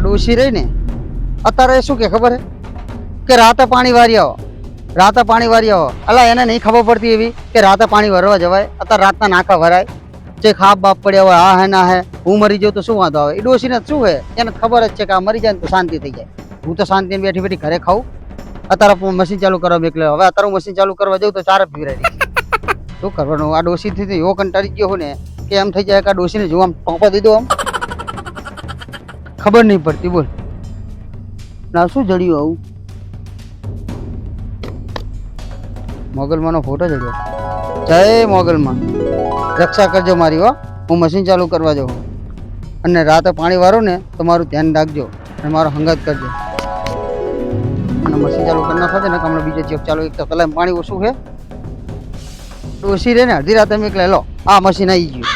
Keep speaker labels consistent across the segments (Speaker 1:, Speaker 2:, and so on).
Speaker 1: ડોશી રહી ને અત્યારે શું કે ખબર હે કે રાતે પાણી વારી આવો, રાતે પાણી વારી આવો. અલા એને નહીં ખબર પડતી એવી કે રાતે પાણી ભરવા જવાય. અત્યારે રાતના નાકા ભરાય, જે ખાપ બાપ પડ્યા હોય આ હે ના હે. હું મરી જાઉં તો શું વાંધો આવે? એ ડોશીને શું હે, એને ખબર જ છે કે આ મરી જાય ને તો શાંતિ થઈ જાય. હું તો શાંતિને બેઠી બેઠી ઘરે ખાઉં. અત્યારે મશીન ચાલુ કરવા મોકલે. હવે અત્યારે હું મશીન ચાલુ કરવા જાઉં તો ચારે પીવરાય. શું કરવાનું? આ ડોશીથી એવો કંટાળી ગયો હું ને કે એમ થઈ જાય કે આ ડોશીને જો આમ ટોપો દીધો આમ ખબર નહીં પડતી. બોલ ના શું જડ્યું આવું? મોગલમાંનો ફોટો જડ્યો. જય મોગલમાં, રક્ષા કરજો મારી હો. હું મશીન ચાલુ કરવા જાઉં અને રાતે પાણી વારો ને તો મારું ધ્યાન રાખજો અને મારો હંગાત કરજો. અને મશીન ચાલુ કરી નાખો છે ને હમણાં બીજો ચેક ચાલુ. એક તો પેલા પાણી ઓછું છે. ઓછી રહે ને અડધી રાતે મેં એટલે લો આ મશીન આવી ગયું.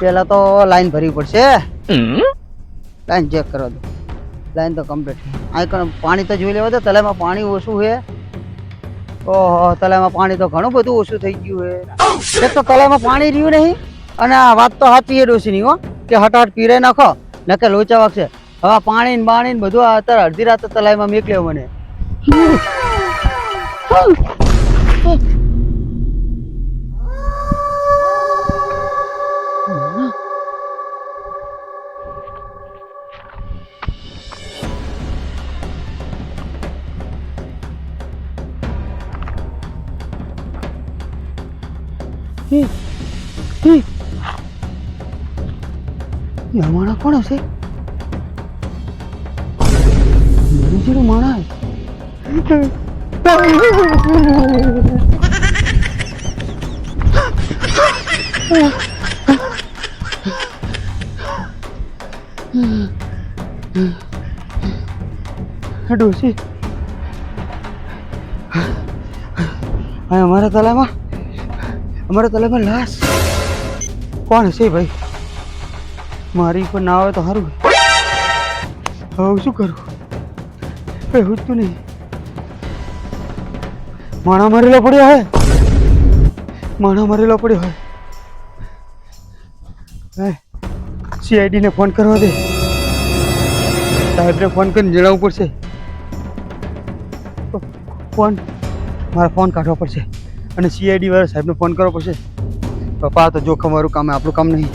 Speaker 1: પેલા તો લાઈન ભરવી પડશે. લાઈન ચેક કરવા દો. લાઈન તો કમ્પ્લીટ. આ પાણી તો જોઈ લેવા દે. તલામાં પાણી ઓછું છે. ઓહો, તલામાં પાણી તો ઘણું બધું ઓછું થઈ ગયું છે. એક તો તલામાં પાણી રહ્યું નહીં અને આ વાત તો સાચી છે ડોશીની હો કે હટાહટ પીરાઈ નાખો ને કે લોચા વાગશે. હવે પાણી ને બાણી ને બધું અત્યારે અડધી રાતે તલાઈમાં મેકલ્યો મને. માણા કોણ હશે? માણા ડોશી અમારા તલામાં લાશ કોણ હશે ભાઈ? મારી પર ના આવે તો સારું. હવે શું કરું? કઈ હોતું નહીં. માણા મરેલો પડ્યો હોય. માણા મરેલો પડ્યો હોય. CID ને ફોન કરવા દે. સાહેબને ફોન કરીને જણાવવું પડશે. મારે ફોન કાઢવો પડશે અને CID વાળા સાહેબને ફોન કરવો પડશે. પપ્પા તો જોખમ વાળું કામ, આપણું કામ નહીં.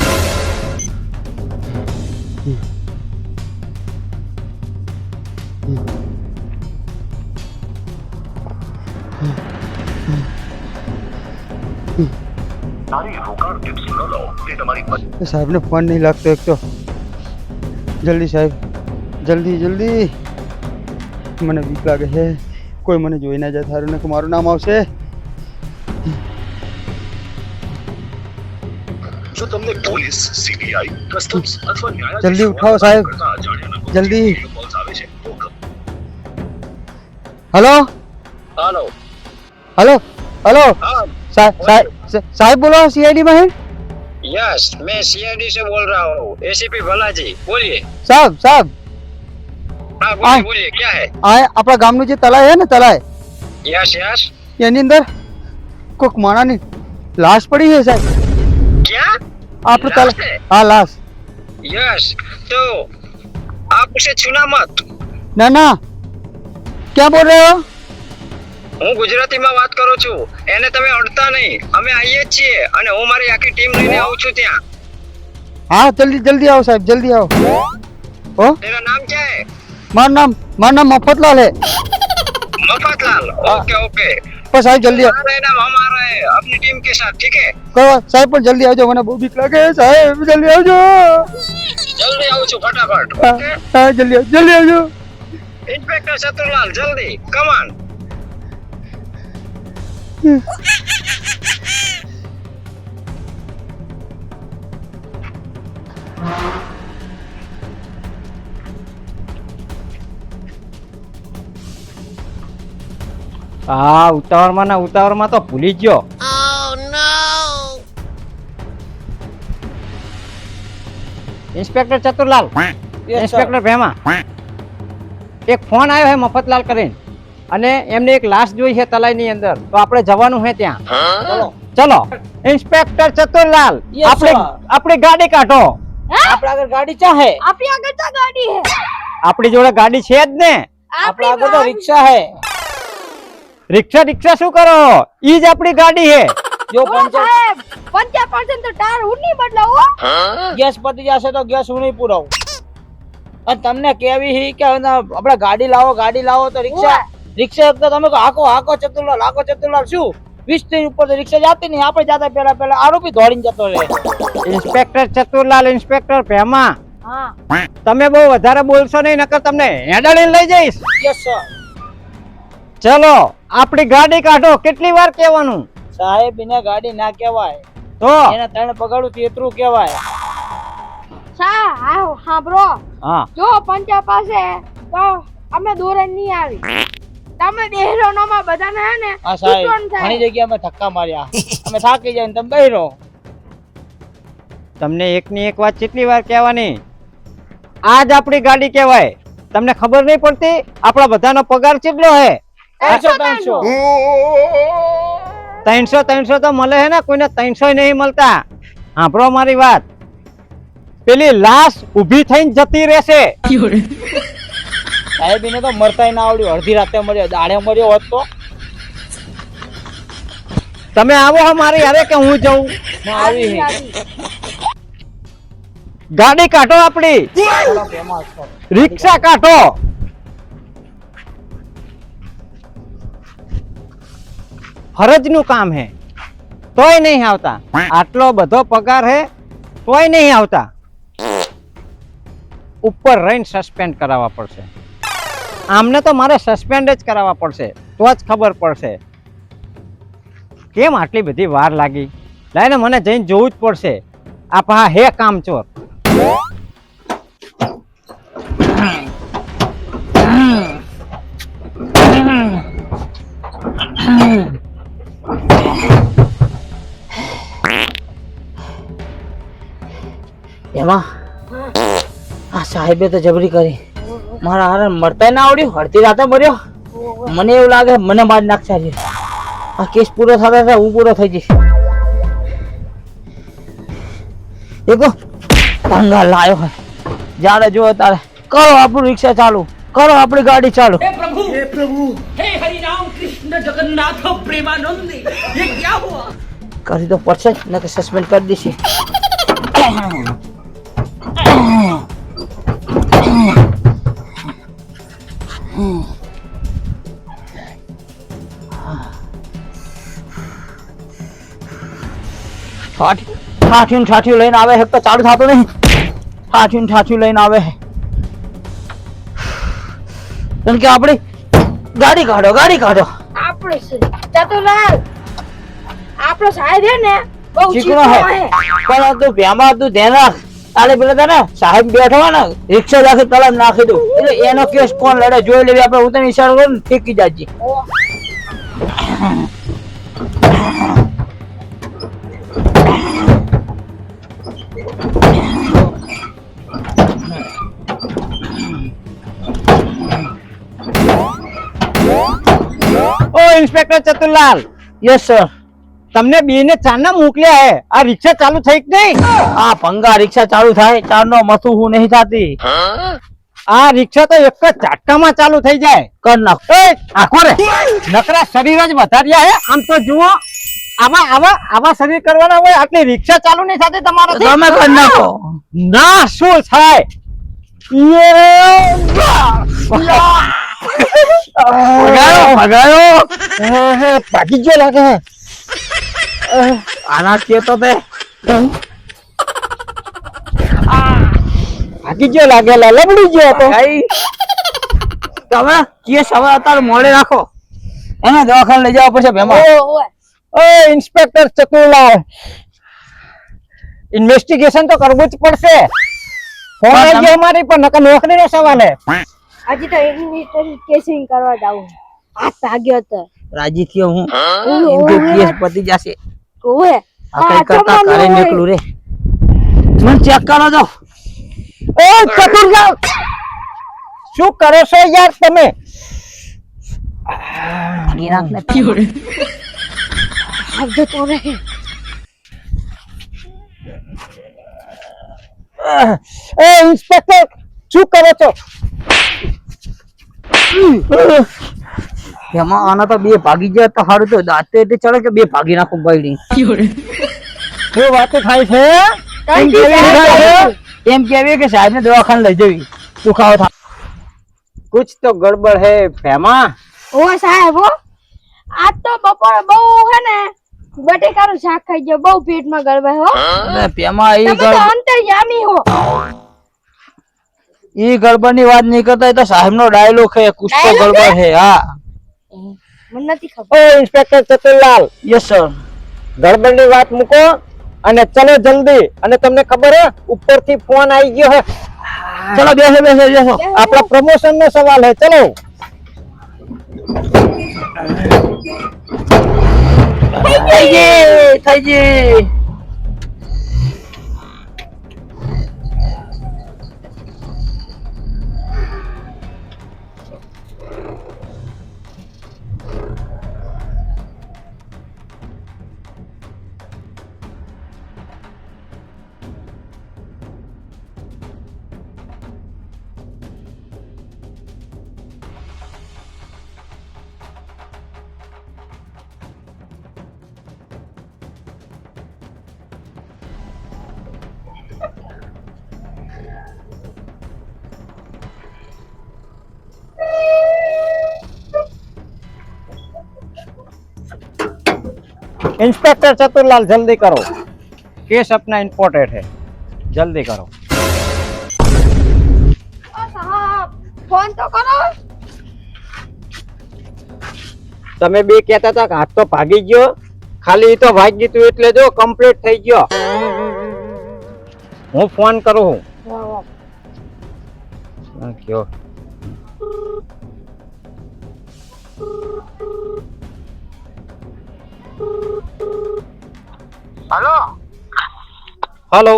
Speaker 1: સાહેબને ફોન નહીં લાગતો. એક તો જલ્દી સાહેબ, જલ્દી જલ્દી. મને બીક લાગે છે કોઈ મને જોઈ ના જાય. થારું ને કે મારું નામ આવશે.
Speaker 2: જો તમને પોલીસ, CBI, કસ્ટમ્સ અથવા ન્યાયાધીશ
Speaker 1: જલ્દી ઉઠાવો સાહેબ, જલ્દી. હેલો
Speaker 2: हेलो
Speaker 1: हेलो हेलो
Speaker 2: हाँ
Speaker 1: साहब बोलो CID में है?
Speaker 2: यस मैं CID से बोल रहा हूँ ACP भलाजी बोलिए
Speaker 1: साहब साहब
Speaker 2: हाँ बोलिए बोलिए क्या है
Speaker 1: આ આપણા ગામનું જે તલાય હે ને તલાય
Speaker 2: यस यस
Speaker 1: એની અંદર કોક માણાની લાશ પડી છે સાહેબ.
Speaker 2: क्या
Speaker 1: આપણે
Speaker 2: लाश
Speaker 1: તલાય
Speaker 2: है?
Speaker 1: હા લાશ.
Speaker 2: यस तो आप उसे छूना मत
Speaker 1: ના ના क्या बोल रहे हो?
Speaker 2: હું ગુજરાતીમાં વાત કરું છું એને તમે અડતા નહીં અમે આવીએ જ છીએ અને હું મારી આખી ટીમ લઈને આવું છું ત્યાં
Speaker 1: हाँ जल्दी जल्दी आओ साहब जल्दी आओ. ओ
Speaker 2: तेरा नाम क्या है
Speaker 1: मारा नाम मफतलाल है.
Speaker 2: मफतलाल ओके ओके
Speaker 1: पर साहब जल्दी आओ.
Speaker 2: हमारा नाम हमारा है अपनी टीम के साथ ठीक है
Speaker 1: कहो साहब पर जल्दी आओ. મને બહુ બીક લાગે સાહેબ. જલ્દી આવજો.
Speaker 2: જલ્દી આવું છું ફટાફટ
Speaker 1: હા
Speaker 2: ઓકે
Speaker 1: હા જલ્દી આવજો.
Speaker 2: इंस्पेक्टर शत्रुलाल जल्दी कम ऑन
Speaker 3: હા ઉતાવળમાં તો ભૂલી જ ગયો. ઇન્સ્પેક્ટર ચતુરલાલ, ઇન્સ્પેક્ટર ભેમા, એક ફોન આવ્યો છે મફતલાલ કરીને અને એમને એક લાશ જોઈ છે તલાઈની અંદર. તો આપણે જવાનું છે ત્યાં. ચલો ઇન્સ્પેક્ટર ચતુરલાલ, આપણે ગાડી કાઢો.
Speaker 4: આપણા આગળ ગાડી ચાહે
Speaker 5: આપણી આગળ તો ગાડી હે
Speaker 3: આપણી જોડે ગાડી છે જ ને.
Speaker 4: આપણા આગળ તો રિક્ષા હે
Speaker 3: રિક્ષા શું કરો? ઈ જ આપણી ગાડી હે.
Speaker 4: જો પંચર
Speaker 5: 50% તો ટાયર હું નહીં બદલાવો
Speaker 4: ગેસ પતી જશે તો ગેસ હું નહીં પુરાવું. અને તમને કેવી હી કે આપણે ગાડી લાવો તો રિક્ષા એક તો તમે હાકો ચતુરલાલ શું 20 થી ઉપર તો રિક્ષા જાતી નહીં. આપણે જાતા પહેલા આરોપી દોડીને જતો રહે.
Speaker 3: ઇન્સ્પેક્ટર ચતુરલાલ, ઇન્સ્પેક્ટર ભેમા,
Speaker 5: હા
Speaker 3: તમે બહુ વધારે બોલશો નહીં, નકર તમને હેડાડીને લઈ જઈશ.
Speaker 4: Yes sir.
Speaker 3: ચલો આપણી ગાડી કાઢો. કેટલી વાર કહેવાનું?
Speaker 4: સાહેબ એને ગાડી ના કહેવાય,
Speaker 3: તો
Speaker 4: એને 3 પગાડું તેતરું કહેવાય.
Speaker 5: હા બ્રો
Speaker 3: હા,
Speaker 5: જો પંચા પાસે તો અમે દોરે નહીં આવી તમે બેહરો નો માં બધાને હે ને
Speaker 4: હા સાહેબ,
Speaker 5: તૂટવાનું થાય.
Speaker 4: ઘણી જગ્યાએ અમે ધક્કા માર્યા, અમે થાકી જાય ને તમે બેહરો.
Speaker 3: તમને એકની એક વાત કેટલી વાર કહેવાની? આ જ આપણી ગાડી કહેવાય. તમને ખબર નહીં પડતી આપણા બધાનો પગાર કેટલો હે?
Speaker 4: 300
Speaker 3: 300 તો મળે હે ને, કોઈને 300 નહીં મળતા. સાંભળો મારી વાત, પેલી લાશ ઊભી થઈને જતી રહેશે.
Speaker 4: સાહેબ એને તો મરતાય ના આવડ્યું, અડધી રાતે મર્યો, દાડે મર્યો હોત તો
Speaker 3: તમે આવો હો મારી હારે કે હું જઉં?
Speaker 4: ના આવી.
Speaker 3: ગાડી કાઢો, આપણી રિક્ષા કાઢો. ફરજનું કામ હે તોય નહીં આવતા. આટલો બધો પગાર હે તોય નહીં આવતા. ઉપર રહીને સસ્પેન્ડ કરાવવા પડશે. આમને તો મારે સસ્પેન્ડ જ કરાવવા પડશે, તો જ ખબર પડશે કેમ આટલી બધી વાર લાગી. લાઈને મને જઈને જોવું જ પડશે. આ પા હે કામચોર.
Speaker 4: એમાં આ સાહેબે તો જબરી કરી. મારા હારે મરતાય ના આવડ્યું, અડધી રાતે મર્યો. મને એવું લાગે મને મારી નાખશે આજે. આ કેસ પૂરો થતા થતા હું પૂરો થઈ જઈશ. દેખો ભંગા લાયો હોય, જ્યારે જો તારે કરો આપણું રિક્ષા ચાલુ, કરો આપણી ગાડી ચાલુ.
Speaker 6: हे प्रभु हे हरि राम कृष्ण जगन्नाथ प्रेमानंद ये क्या हुआ?
Speaker 4: કરી તો પડશે જ, નકર સસ્પેન્ડ કરી દેશે. ઠાઠ્યું લઈને આવે છે તો ચાલુ થતું નહીં. ઠાઠ્યું લઈને આવે છે. કારણ કે આપણી ગાડી કાઢો.
Speaker 5: આપણે ચતુરલાલ આપણો સાહેબ હે ને બહુ
Speaker 4: ચીકણો
Speaker 5: ચીકણો
Speaker 4: હે.
Speaker 5: હે
Speaker 4: પણ તું ભેમા તું ધ્યાન રાખ. તારે પેલા તને સાહેબ બેઠો હોય ને રિક્ષા રાખી તળાવ નાખી દઉં, એટલે એનો કેસ કોણ લડે જોઈ લેવી આપણે. હું તને ઈશારો કરું ને ફેંકી જાજે.
Speaker 3: O inspector ચતુરલાલ,
Speaker 4: yes sir.
Speaker 3: તમને બેને ચાના મોકલ્યા હે. આ રિક્ષા ચાલુ થઈ કે નહીં?
Speaker 4: આ ભંગા રિક્ષા ચાલુ થાય, ચારનો મથું હું નહીં થતી.
Speaker 3: આ રિક્ષા તો એક જ ઝાટકામાં ચાલુ થઈ જાય.
Speaker 4: કર નાખ.
Speaker 3: એ આખો રે નકરા શરીર જ વધાર્યા હે. આમ તો જુઓ, આવા શરીર કરવાના હોય. આટલી રિક્ષા ચાલુ નહીં થતી તમારાથી?
Speaker 4: તમે કર નાખો.
Speaker 3: ના શું થાય? ભગાયો ભાગી ગયો લાગે.
Speaker 4: આના કેતો તે
Speaker 3: ભાગી ગયો લાગે, લબડી ગયો હતો.
Speaker 4: તમે કેસ હવે અત્યારે મોડે રાખો, એને દવાખાને લઈ જવા પડશે ભેમા.
Speaker 3: ઓ ઇન્સ્પેક્ટર ચતુરલાલ, ઇન્વેસ્ટિગેશન તો કરવું જ પડશે. ફોન આવી ગયો અમારી પર, નકર નોકરીનો સવાલ હે.
Speaker 5: આજે તો ઇન્વેસ્ટિગેશન કરવા જાવું. આ ભાગ્યો તો
Speaker 4: રાજી થયો હું. એમ કે કેસ પતી જશે.
Speaker 5: ઓએ
Speaker 4: આ કઈ કરતા કરે નીકળું રે. મને ચેક કરો જો.
Speaker 3: ઓ ચતુરલાલ, શું કરો છો યાર તમે?
Speaker 4: ગિરાક ને
Speaker 5: ભાગ્યો તો રે
Speaker 3: એ ઇન્સ્પેક્ટર શું કરો છો?
Speaker 4: એમાં આના તો બે ભાગી ગયા તો સારું તો દાંતે એટલે ચડે કે બે ભાગી નાખું બાયડી.
Speaker 3: શું વાતો થાય છે?
Speaker 4: એમ કેવી કે સાહેબ ને દવાખાને લઈ જવી દુખાવો થાય.
Speaker 3: कुछ तो गड़बड़ है फेमा।
Speaker 5: ઓ સાહેબ હો આજ તો બપોરે બહુ હે ને બટેકાનું શાક ખાઈ ગયો બહુ પેટમાં ગળવાય હો
Speaker 4: અને પેમાં
Speaker 5: તમે તો અંતર્યામી હો
Speaker 4: ઈ ગડબડ ની વાત નહીં કરતા એ તો સાહેબ નો ડાયલોગ है कुछ तो
Speaker 5: Dialogue
Speaker 4: गड़बड़ है हाँ
Speaker 5: મને નથી ખબર
Speaker 3: ओ इंस्पेक्टर चतुरलाल
Speaker 4: यस सर
Speaker 3: ગડબડની વાત મૂકો અને ચલો જલ્દી. અને તમને ખબર હે ઉપરથી ફોન આવી ગયો હે.
Speaker 4: चलो बेसो बेसो बेसो
Speaker 3: આપણા પ્રમોશન નો સવાલ હે. ચલો
Speaker 4: થઈ ગઈ
Speaker 3: इंस्पेक्टर चतुरलाल जल्दी करो, केस अपना इम्पोर्टेंट है, जल्दी करो.
Speaker 5: ઓ સાહેબ ફોન તો કરો
Speaker 3: તમે બે કહેતા હતા કે હાથ તો ભાગી ગયો, ખાલી ઈ તો ભાગી તું એટલે જો કમ્પ્લીટ થઈ ગયો. હું ફોન કરું હું. કયો
Speaker 2: હાલો
Speaker 3: हेलो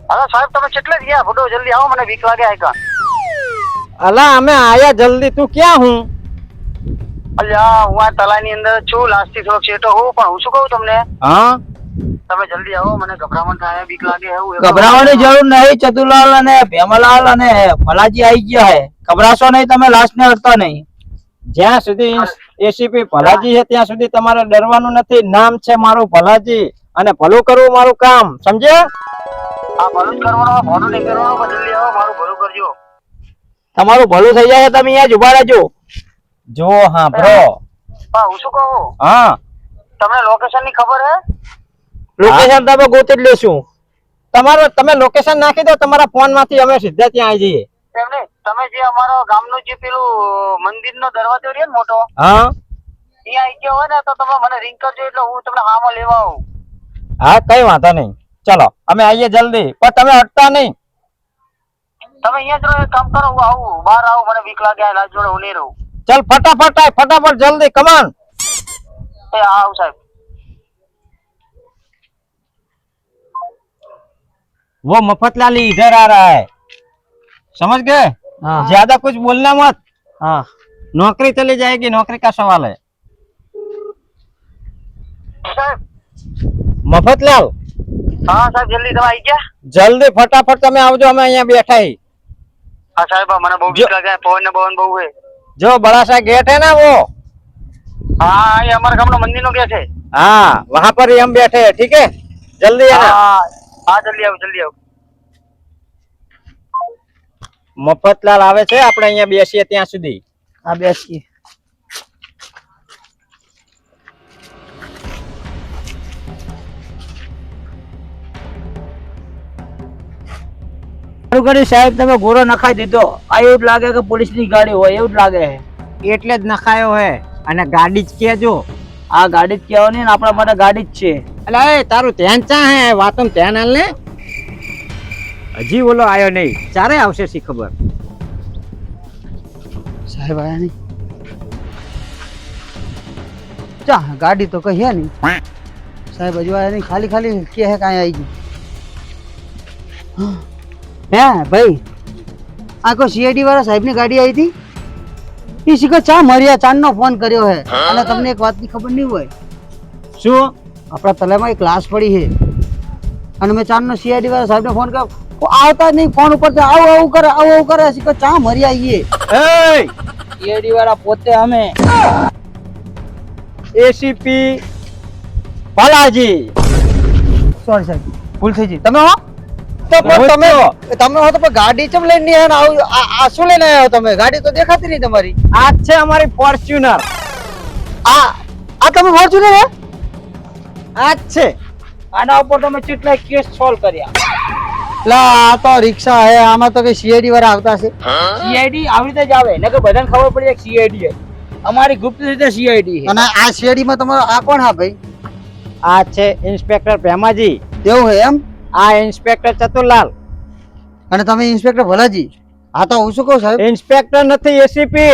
Speaker 2: હાલો સાહેબ તમે કેટલે ગયા ફોટો જલ્દી આવો મને બીક લાગે આયકા
Speaker 3: અલા અમે આયા જલ્દી. તું ક્યાં હું?
Speaker 2: અલ્યા હું આ તલાની અંદર છું લાસ્ટથી થોડોક છેટો હું પણ હું શું કહું તમને
Speaker 3: હા
Speaker 2: તમે જલ્દી આવો મને ગભરામણ થાય બીક લાગે એવું
Speaker 4: ગભરાવાની જરૂર નહીં ચતુરલાલ અને ભેમલાલ અને ભલાજી આવી ગયા હે ગભરાશો નહીં તમે લાસ્ટ ને અડતા નહીં
Speaker 3: જ્યાં સુધી એસીપી ભલાજી છે ત્યાં સુધી તમારે ડરવાનું નથી. નામ છે મારું ભલાજી અને ભલું કરવું મારું કામ, સમજ્યા?
Speaker 2: હા ભલું જ કરવાનો ભલું નહીં કરવાનું પણ જલ્દી આવો મારું ભલું કરજો
Speaker 4: તમારું ભલું થઈ જાય તમે અહીંયા જ ઉભા રહેજો
Speaker 3: જો હા બ્રો.
Speaker 2: હા હું શું કહું
Speaker 3: હા
Speaker 2: તમને લોકેશન ની ખબર હે
Speaker 4: લોકેશન તમે ગોતી જ લેશું
Speaker 3: તમે લોકેશન નાખી દો તમારા ફોન માંથી, અમે સીધા ત્યાં આવી જઈએ.
Speaker 2: એમને તમે જે અમારો ગામનું જે પેલું મંદિર નો દરવાજો રહ્યો ને મોટો
Speaker 3: હા
Speaker 2: ત્યાં આવી ગયો હોય ને તો તમે મને રિંગ કરજો એટલે હું તમને હામાં લેવા આવું
Speaker 3: હા કઈ વાંધો નહીં. ચલો અમે આવીએ જલ્દી, પણ તમે અટતા નહીં.
Speaker 2: તમે અહીંયા જ રહો એક કામ કરો હું આવું બહાર આવું મને બીક લાગે લાજ જોડે હું નહીં રહું
Speaker 3: ચલ ફટાફટ આય, ફટાફટ જલ્દી, કમાન.
Speaker 2: એ આવું સાહેબ
Speaker 3: वो मफतलाल इधर आ रहा है, समझ गए?
Speaker 4: हाँ
Speaker 3: ज्यादा कुछ बोलना मत,
Speaker 4: हाँ
Speaker 3: नौकरी चली जाएगी, नौकरी का सवाल है.
Speaker 2: સાહેબ
Speaker 3: મફતલાલ
Speaker 2: હા સાહેબ જલ્દી તમે આવી ગયા
Speaker 3: જલ્દી ફટાફટ તમે આવજો, અમે અહીંયા બેઠા હી.
Speaker 2: હા સાહેબ મને બહુ બીક લાગે પવન ને બહુ હે
Speaker 3: जो बड़ा सा गेट है ना वो,
Speaker 2: હા એ અમારા ગામનો મંદિર નો ગયા છે
Speaker 3: हाँ वहाँ पर ही हम बैठे हैं, ठीक है? जल्दी आना.
Speaker 2: હા હા જલ્દી આવો જલ્દી આવો
Speaker 3: મફતલાલ આવે છે, આપણે અહીંયા બેસીએ ત્યાં સુધી.
Speaker 4: હા બેસીએ સાહેબ તમે ગોળો નખાઈ દીધો આ એવું જ લાગે કે પોલીસ ની ગાડી હોય એવું જ લાગે
Speaker 3: એટલે જ નખાયો હે, અને ગાડી જ કેજો.
Speaker 4: આ ગાડી જ કહેવાની ને આપણા માટે ગાડી જ છે
Speaker 3: એટલે એ તારું ધ્યાન ચા હે વાતમ ધ્યાન હાલ ને. હજી ઓલો આયો નહીં, ચારે આવશે સી ખબર.
Speaker 1: સાહેબ આયા નહીં ચા ગાડી તો કઈ હે નહીં સાહેબ હજુ આયા નહીં ખાલી ખાલી કે હે કાંઈ આવી ગયું હે ભાઈ આ કોઈ સીઆઈડી વાળા સાહેબની ગાડી આવી હતી એ શીખો ચા મર્યા ચાંદનો ફોન કર્યો હે અને તમને એક વાતની ખબર નહીં હોય
Speaker 3: શું?
Speaker 1: આપણા તલામાં એક લાશ પડી છે અને મેં ચાંદનો સીઆઈડી વાળા સાહેબને ફોન કર્યો આવતા જ નહીં ફોન ઉપર આવું આવું કરે આવું આવું કરે શીખો ચા મરી આવીએ
Speaker 3: એ
Speaker 4: સીઆઈડી વાળા પોતે અમે.
Speaker 3: એસીપી બાલાજી.
Speaker 1: સોરી સાહેબ ભૂલ થઈ ગઈ તમે હો તો
Speaker 3: હું
Speaker 1: પણ તમે
Speaker 3: તો.
Speaker 1: તમે હો તો પણ ગાડી ચમ લઈને નહીં આવ્યા ને આવું આ શું લઈને આવ્યા તમે ગાડી તો દેખાતી નહીં તમારી
Speaker 3: આ જ છે અમારી ફોર્ચ્યુનર.
Speaker 1: આ તમે ફોર્ચ્યુનર હે
Speaker 3: આ જ છે.
Speaker 4: આના ઉપર તમે કેટલા કેસ સોલ્વ કર્યા.
Speaker 1: લા આ તો રિક્ષા હે આમાં તો કઈ સીઆઈડી વાળા આવતા છે
Speaker 4: સીઆઈડી આવી રીતે જ આવે નકર બધાને ખબર પડી જાય સીઆઈડી છે. અમારી ગુપ્ત રીતે સીઆઈડી છે.
Speaker 1: અને આ સીઆઈડી માં તમારો આ કોણ હા ભાઈ
Speaker 3: આ છે ઇન્સ્પેક્ટર ભેમાજી.
Speaker 1: એવું હે એમ
Speaker 3: આ ઇન્સ્પેક્ટર ચતુરલાલ.
Speaker 1: અને તમે ઇન્સ્પેક્ટર ભલાજી હા તો હું શું કહું સાહેબ
Speaker 3: ઇન્સ્પેક્ટર નથી એસીપી.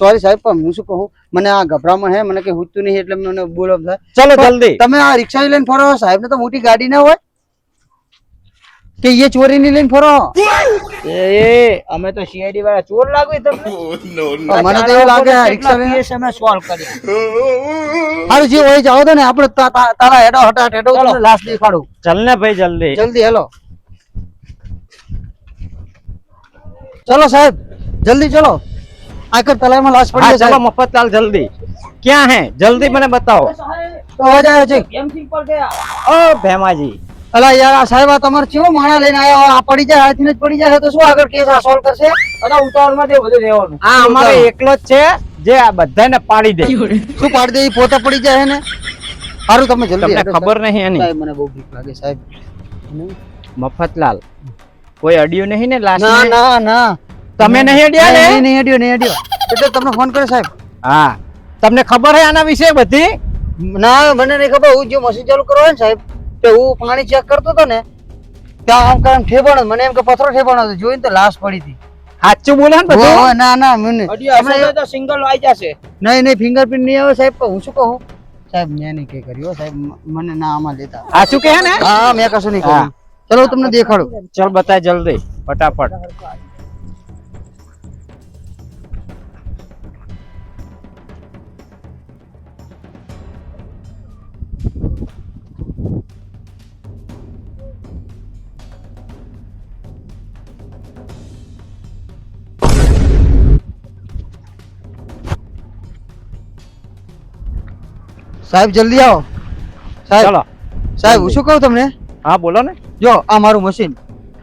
Speaker 1: સોરી સાહેબ પણ હું શું કહું મને આ ગભરામણ હે મને કઈ હુજતું નહીં એટલે મને બોલો સાહેબ
Speaker 3: ચલો જલ્દી.
Speaker 1: તમે આ રિક્ષા લઈને ફરો સાહેબ ને તો મોટી ગાડી ના હોય કે એ ચોરી ની લઈને ફરો
Speaker 4: એ અમે તો સીઆઈડી વાળા ચોર લાગવી તમને.
Speaker 1: મને તો એવું લાગે આ રિક્ષા
Speaker 4: કેટલા
Speaker 1: લઈને
Speaker 4: કેસ અમે સોલ્વ કર્યા.
Speaker 1: હારું જે હોય જાઓ તો ને આપણે તારા હેડો હટાટ હેડો
Speaker 4: ચલો.
Speaker 1: તમને લાસ્ટ દેખાડું
Speaker 3: ચલ ને ભાઈ જલ્દી.
Speaker 1: જલ્દી હેલો ચલો સાહેબ જલ્દી ચલો આખર તલાઈમાં લાશ પડી
Speaker 3: હા
Speaker 1: છે
Speaker 3: ચલો મફતલાલ જલ્દી. ક્યાં હે જલ્દી મને બતાવો.
Speaker 1: તો અવાજ આવ્યો છે
Speaker 4: એમસી પર ગયા.
Speaker 3: ઓ ભેમાજી.
Speaker 1: અલા યાર આ સાહેબ આ તમારે કેવો માણા લઈને આવ્યા હોય? આ પડી જાય હાથથી જ પડી જાય તો શું આગળ કેસ આ સોલ્વ કરશે
Speaker 4: અને ઉતાવળમાં તે બધું રહેવાનું.
Speaker 3: આ અમારો એકલો જ છે જે આ બધાને પાડી દે.
Speaker 1: શું પાડી દે ઈ પોતે પડી જાય ને સારું તમે જલ્દી
Speaker 3: તમને
Speaker 1: હેડો
Speaker 3: ખબર નહીં એની.
Speaker 1: સાહેબ મને બહુ બીક લાગે સાહેબ
Speaker 3: મફતલાલ કોઈ અડ્યું નહીં ને લાસ્ટ
Speaker 1: ના ના ના
Speaker 3: તમે નહીં અડ્યા ને?
Speaker 1: નહીં અડ્યો નહીં અડ્યો એટલે તમને ફોન કર્યો સાહેબ
Speaker 3: હા તમને ખબર હે આના વિશે બધી?
Speaker 1: ના મને નહીં ખબર હું જો મશીન ચાલુ કરવા ને સાહેબ તો હું પાણી ચેક કરતો હતો ને ત્યાં આમ ઠેબાણો મને એમ કે પથરો ઠેબાણો હતો જોઈને તો લાશ પડી હતી
Speaker 3: સાચું બોલે ને બધું?
Speaker 1: ઓહો, ના ના મને
Speaker 4: અઢી હશે તો સિંગલ આવી જશે.
Speaker 1: નહીં નહીં ફિંગરપ્રિન્ટ નહીં આવે સાહેબ પણ હું શું કહું સાહેબ મેં નહીં કઈ કર્યું હો, સાહેબ મને ના આમાં લેતા
Speaker 3: સાચું કહે ને?
Speaker 1: હા મેં કશું નહીં કર્યું ચલો હું તમને દેખાડું
Speaker 3: ચલ બતાય જલ્દી ફટાફટ.
Speaker 1: સાહેબ જલ્દી આવો સાહેબ
Speaker 3: ચલો
Speaker 1: સાહેબ હું શું કહું તમને
Speaker 3: હા બોલો ને.
Speaker 1: જો આ મારું મશીન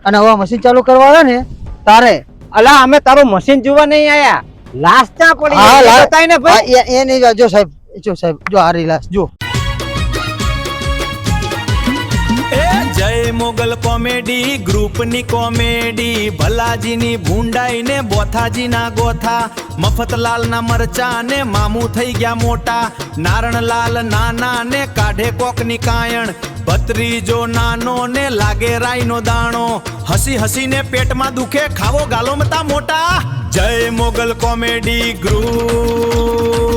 Speaker 1: અને હવે મશીન ચાલુ કરવા આવે ને તારે
Speaker 3: અલા અમે તારું મશીન જોવા નહીં આયા. લાશ ત્યાં પડી
Speaker 1: હા,
Speaker 3: એ
Speaker 1: લા-
Speaker 3: બતાય ને ભાઈ.
Speaker 1: એ નહીં જો સાહેબ જો આ રહી લાશ જો
Speaker 7: જય મોગલ કોમેડી ગ્રુપની કોમેડી ભલાજીની ભૂંડાઈ ને બોથાજીના ગોથા મફતલાલના મરચા ને મામું થઈ ગયા મોટા નારણલાલ નાના ને કાઢે કોકની કાયણ ભત્રીજો નાનો ને લાગે રાઈનો દાણો હસી હસીને પેટમાં દુખે ખાવો ગાલો મતા મોટા જય મોગલ કોમેડી ગ્રુપ